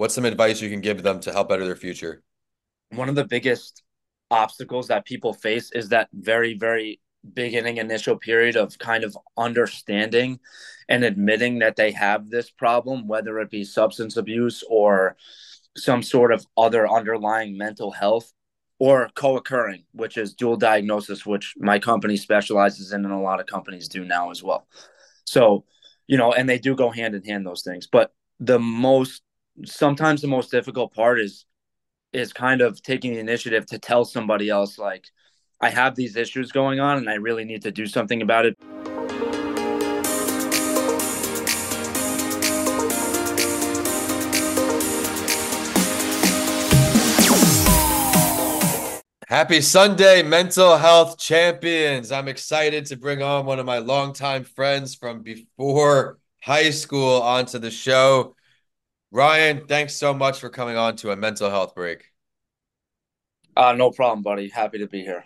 What's some advice you can give them to help better their future? One of the biggest obstacles that people face is that very, very beginning initial period of kind of understanding and admitting that they have this problem, whether it be substance abuse or some sort of other underlying mental health or co-occurring, which is dual diagnosis, which my company specializes in and a lot of companies do now as well. So, and they do go hand in hand, those things. But the most sometimes the most difficult part is kind of taking the initiative to tell somebody else, like, I have these issues going on and I really need to do something about it. Happy Sunday, mental health champions. I'm excited to bring on one of my longtime friends from before high school onto the show. Ryan, thanks so much for coming on to a mental health break. No problem, buddy. Happy to be here.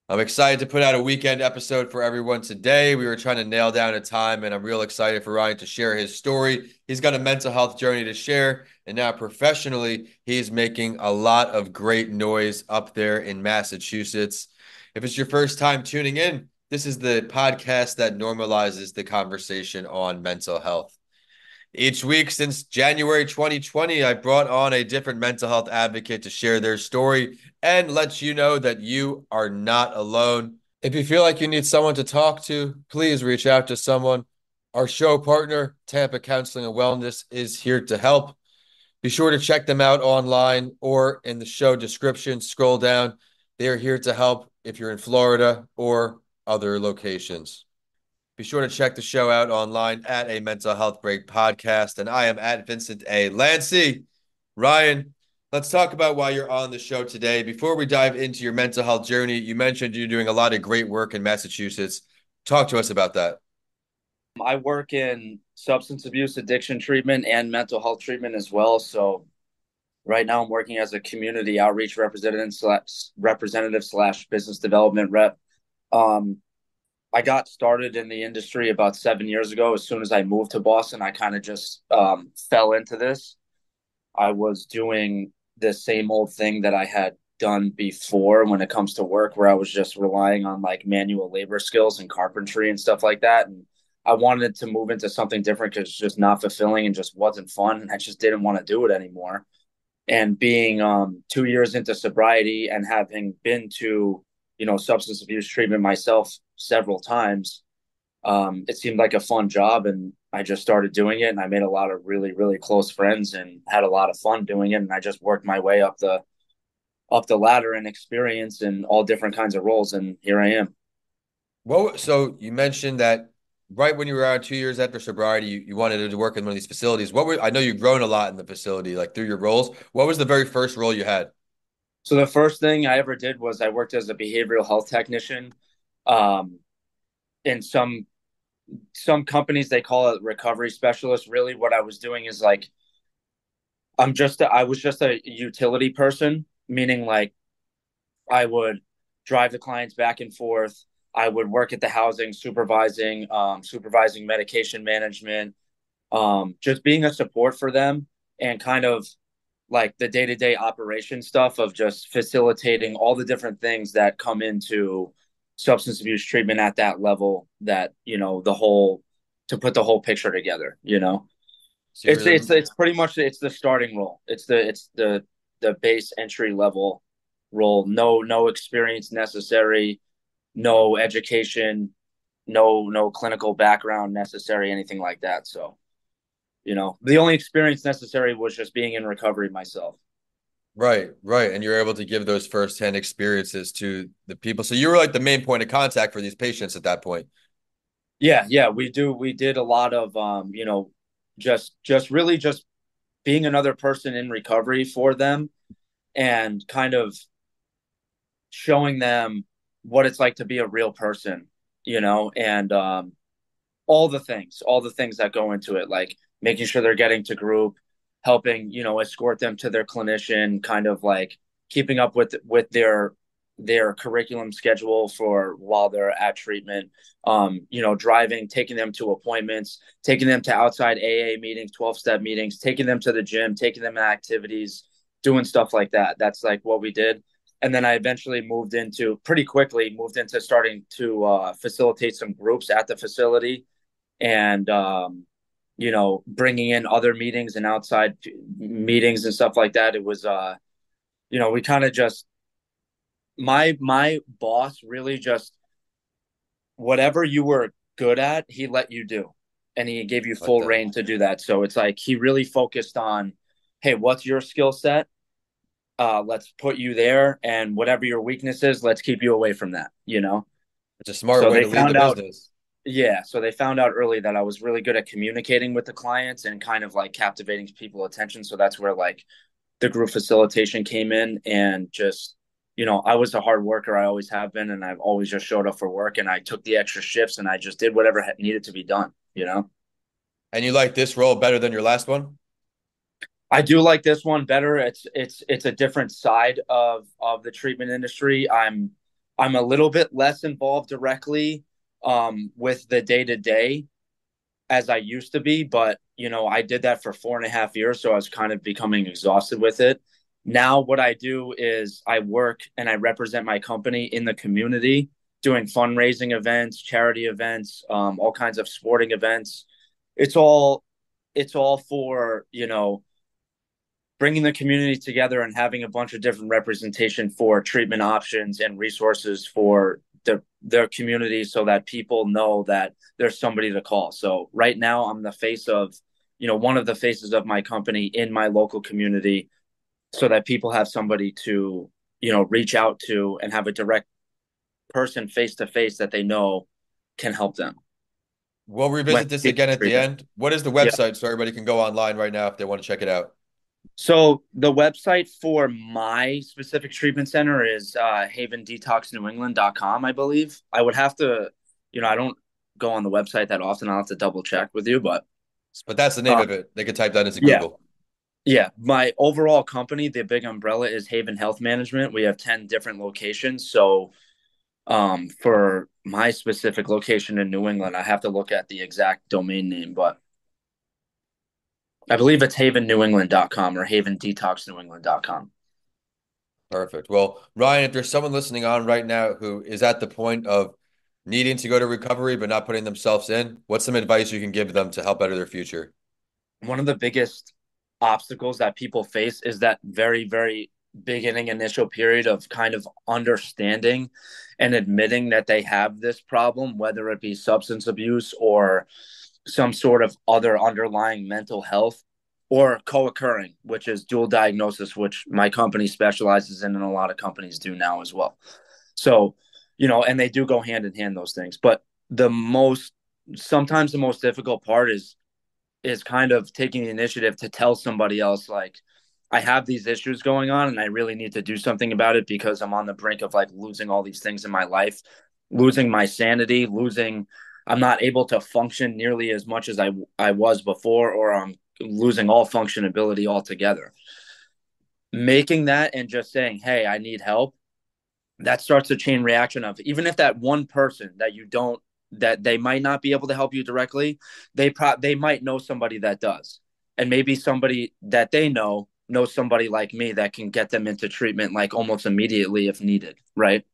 I'm excited to put out a weekend episode for everyone today. We were trying to nail down a time, and I'm real excited for Ryan to share his story. He's got a mental health journey to share, and now professionally, he's making a lot of great noise up there in Massachusetts. If it's your first time tuning in, this is the podcast that normalizes the conversation on mental health. Each week since January 2020, I brought on a different mental health advocate to share their story and let you know that you are not alone. If you feel like you need someone to talk to, please reach out to someone. Our show partner, Tampa Counseling and Wellness, is here to help. Be sure to check them out online or in the show description. Scroll down. They are here to help if you're in Florida or other locations. Be sure to check the show out online at a Mental Health Break podcast. And I am at Vincent A. Lancy. Ryan, let's talk about why you're on the show today. Before we dive into your mental health journey, you mentioned you're doing a lot of great work in Massachusetts. Talk to us about that. I work in substance abuse addiction treatment and mental health treatment as well. So right now I'm working as a community outreach representative slash business development rep. Um, I got started in the industry about 7 years ago. As soon as I moved to Boston, I kind of just fell into this. I was doing the same old thing that I had done before when it comes to work, where I was just relying on like manual labor skills and carpentry and stuff like that. And I wanted to move into something different because it's just not fulfilling and just wasn't fun. And I just didn't want to do it anymore. And being 2 years into sobriety and having been to, substance abuse treatment myself several times, it seemed like a fun job, and I just started doing it, and I made a lot of really, really close friends and had a lot of fun doing it. And I just worked my way up the ladder and experience in all different kinds of roles, and here I am. Well, so you mentioned that right when you were around 2 years after sobriety, you wanted to work in one of these facilities. I know you've grown a lot in the facility, like through your roles. What was the very first role you had? So the first thing I ever did was I worked as a behavioral health technician. Um, in some companies they call it recovery specialist. Really, what I was doing is like I was just a utility person, meaning like I would drive the clients back and forth. I would work at the housing, supervising medication management, just being a support for them, and kind of like the day to day operation stuff of just facilitating all the different things that come into substance abuse treatment at that level. That the whole to put the whole picture together. So you It's were it's the it's pretty much it's the starting role. It's the base entry level role. No experience necessary, no education, no clinical background necessary, anything like that. So, the only experience necessary was just being in recovery myself. right, right. And you're able to give those firsthand experiences to the people. So you were like the main point of contact for these patients at that point. Yeah, yeah, we did a lot of just really just being another person in recovery for them, and kind of showing them what it's like to be a real person, and all the things that go into it, like making sure they're getting to group, helping, escort them to their clinician, kind of like keeping up with their their curriculum schedule for while they're at treatment. Driving, taking them to appointments, taking them to outside AA meetings, 12-step meetings, taking them to the gym, taking them to activities, doing stuff like that. That's like what we did. And then I eventually pretty quickly moved into starting to facilitate some groups at the facility, and bringing in other meetings and outside meetings and stuff like that. It was we kind of just my boss really just, whatever you were good at, he let you do, and he gave you Like full that. reign to do that. So it's like he really focused on, hey, what's your skill set? Let's put you there, and whatever your weakness is, let's keep you away from that. It's a smart So way they to lead the found out, business. yeah. So they found out early that I was really good at communicating with the clients and kind of like captivating people's attention. So that's where like the group facilitation came in, and just, I was a hard worker. I always have been, and I've always just showed up for work, and I took the extra shifts, and I just did whatever needed to be done. And you like this role better than your last one? I do like this one better. It's a different side of the treatment industry. I'm a little bit less involved directly with the day to day as I used to be, but I did that for 4.5 years, so I was kind of becoming exhausted with it. Now, what I do is I work and I represent my company in the community, doing fundraising events, charity events, all kinds of sporting events. It's all it's all for bringing the community together and having a bunch of different representation for treatment options and resources for their community, so that people know that there's somebody to call. So right now I'm the face of, one of the faces of my company in my local community, so that people have somebody to, reach out to and have a direct person face to face that they know can help them We'll when revisit this they need again at the treatment. end. What is the Yeah. website so everybody can go online right now if they want to check it out? So the website for my specific treatment center is havendetoxnewengland.com, I believe. I would have to, I don't go on the website that often. I'll have to double check with you, but But that's the name uh, of it. They could type that into yeah, Google. yeah. My overall company, the big umbrella is Haven Health Management. We have 10 different locations. So for my specific location in New England, I have to look at the exact domain name, but I believe it's havennewengland.com or havendetoxnewengland.com. Perfect. Well, Ryan, if there's someone listening on right now who is at the point of needing to go to recovery but not putting themselves in, what's some advice you can give them to help better their future? One of the biggest obstacles that people face is that very, very beginning initial period of kind of understanding and admitting that they have this problem, whether it be substance abuse or some sort of other underlying mental health, or co-occurring, which is dual diagnosis, which my company specializes in and a lot of companies do now as well. So, and they do go hand in hand, those things. But sometimes the most difficult part is kind of taking the initiative to tell somebody else, like, I have these issues going on and I really need to do something about it, because I'm on the brink of like losing all these things in my life, losing my sanity, I'm not able to function nearly as much as I was before, or I'm losing all functionability altogether. Making that and just saying, hey, I need help, that starts a chain reaction of, even if that one person that you don't, that they might not be able to help you directly, they might know somebody that does, and maybe somebody that they know knows somebody like me that can get them into treatment like almost immediately if needed, right?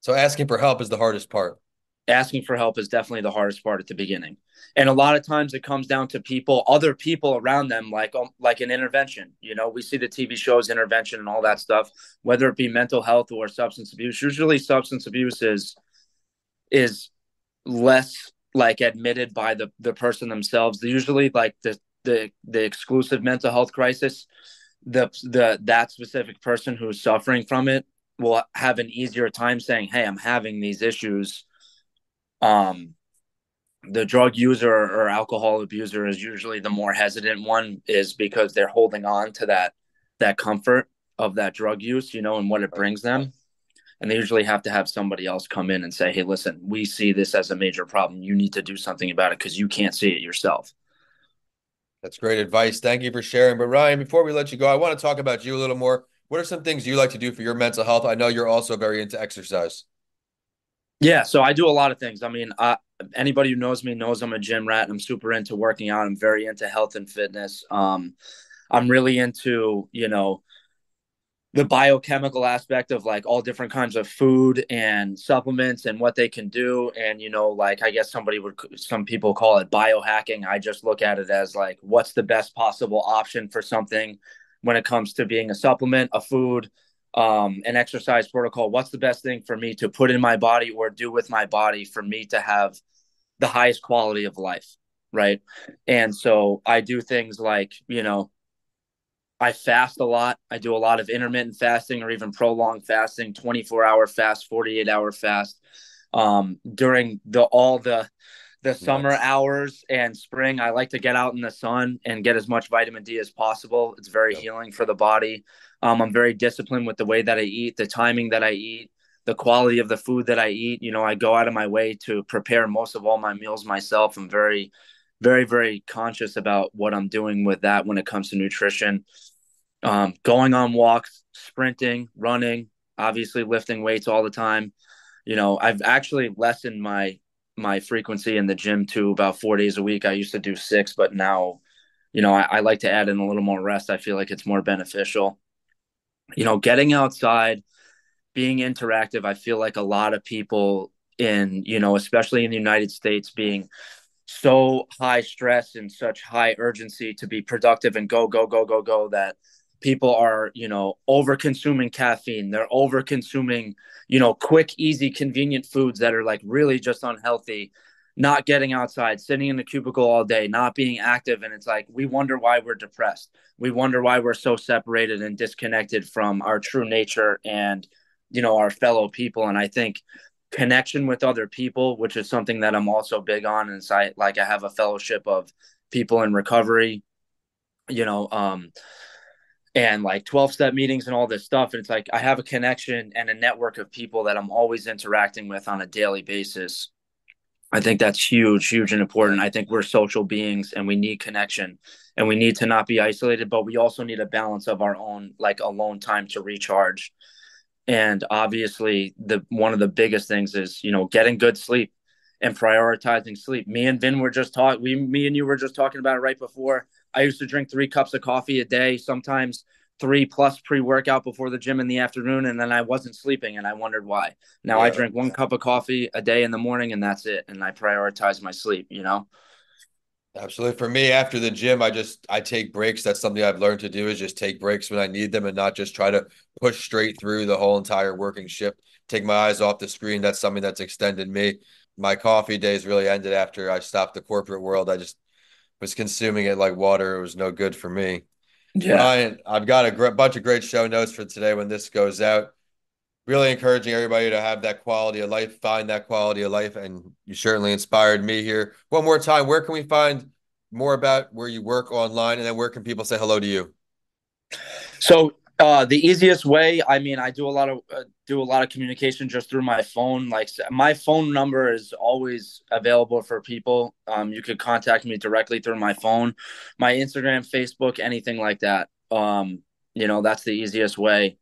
So asking for help is the hardest part. Asking for help is definitely the hardest part at the beginning, and a lot of times it comes down to other people around them, like an intervention. We see the TV shows intervention and all that stuff, whether it be mental health or substance abuse. Usually substance abuse is less like admitted by the person themselves. Usually like the exclusive mental health crisis, that specific person who's suffering from it will have an easier time saying, hey, I'm having these issues. um the drug user or alcohol abuser is usually the more hesitant one, is because they're holding on to that comfort of that drug use, and what it Right. brings them. And they usually have to have somebody else come in and say, hey, listen, we see this as a major problem, you need to do something about it because you can't see it yourself. That's great advice. Thank you for sharing. But Ryan, before we let you go, I want to talk about you a little more. What are some things you like to do for your mental health? I know you're also very into exercise. Yeah, so I do a lot of things. I mean, anybody who knows me knows I'm a gym rat. I'm super into working out. I'm very into health and fitness. I'm really into, the biochemical aspect of like all different kinds of food and supplements and what they can do. And, like I guess some people call it biohacking. I just look at it as like, what's the best possible option for something when it comes to being a supplement, a food, an exercise protocol? What's the best thing for me to put in my body or do with my body for me to have the highest quality of life? Right. And so I do things like, I fast a lot. I do a lot of intermittent fasting or even prolonged fasting, 24-hour fast, 48-hour fast. During the summer Nice. hours and spring, I like to get out in the sun and get as much vitamin D as possible. It's very Yep. healing for the body. I'm very disciplined with the way that I eat, the timing that I eat, the quality of the food that I eat. I go out of my way to prepare most of all my meals myself. I'm very, very, very conscious about what I'm doing with that when it comes to nutrition. Going on walks, sprinting, running, obviously lifting weights all the time. I've actually lessened my frequency in the gym to about 4 days a week. I used to do six, but now, I like to add in a little more rest. I feel like it's more beneficial. Getting outside, being interactive. I feel like a lot of people especially in the United States, being so high stress and such high urgency to be productive and go, go, go, go, go that people are, over consuming caffeine. They're over consuming, quick, easy, convenient foods that are like really just unhealthy, not getting outside, sitting in the cubicle all day, not being active. And it's like, we wonder why we're depressed. We wonder why we're so separated and disconnected from our true nature and, our fellow people. And I think connection with other people, which is something that I'm also big on. And I have a fellowship of people in recovery, you know, um, and like 12 step meetings and all this stuff. And it's like I have a connection and a network of people that I'm always interacting with on a daily basis. I think that's huge, huge and Yeah. important. I think we're social beings and we need connection and we need to not be isolated, but we also need a balance of our own, like alone time to recharge. And obviously, the one of the biggest things is getting good sleep and prioritizing sleep. Me and you were just talking about it right before. I used to drink 3 cups of coffee a day, sometimes three plus pre-workout before the gym in the afternoon, and then I wasn't sleeping, and I wondered why. Now I Yeah. drink 1 cup of coffee a day in the morning, and that's it. And I prioritize my sleep. Absolutely. For me, after the gym, I take breaks. That's something I've learned to do is just take breaks when I need them and not just try to push straight through the whole entire working shift. Take my eyes off the screen. That's something that's extended me. My coffee days really ended after I stopped the corporate world. I just was consuming it like water. It was no good for me. Yeah, Ryan, I've got a bunch of great show notes for today when this goes out. Really encouraging everybody to have that quality of life, find that quality of life. And you certainly inspired me here. One more time, where can we find more about where you work online? And then where can people say hello to you? so the easiest way, I mean, I do a lot of communication just through my phone. Like my phone number is always available for people. You could contact me directly through my phone, my Instagram, Facebook, anything like that. That's the easiest way.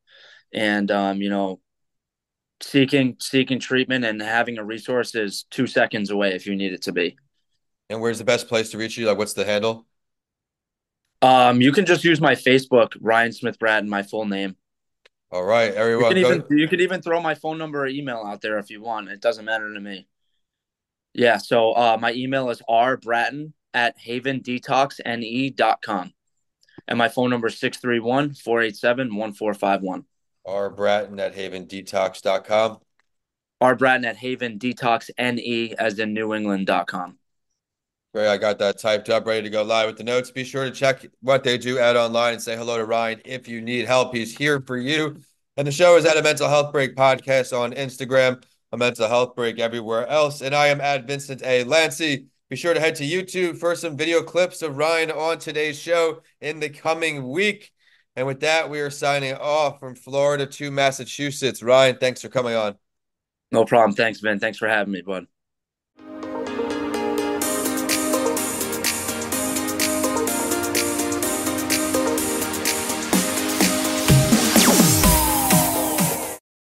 And seeking treatment and having a resource is 2 seconds away if you need it to be. And where's the best place to reach you? Like, what's the handle? You can just use my Facebook, Ryan Smithbratton, my full name. All right, You everyone, can even go. you could even throw my phone number or email out there if you want. It doesn't matter to me. Yeah, so my email is rbratton@havendetoxne.com. And my phone number is 631-487-1451. R. Bratton at havendetox.com. rbratton@havendetoxne as in New England.com. Great. I got that typed up, ready to go live with the notes. Be sure to check what they do out online and say hello to Ryan if you need help. He's here for you. And the show is at a Mental Health Break podcast on Instagram, a Mental Health Break everywhere else. And I am at Vincent A. Lancy. Be sure to head to YouTube for some video clips of Ryan on today's show in the coming week. And with that, we are signing off from Florida to Massachusetts. Ryan, thanks for coming on. No problem. Thanks, Vin. Thanks for having me, bud.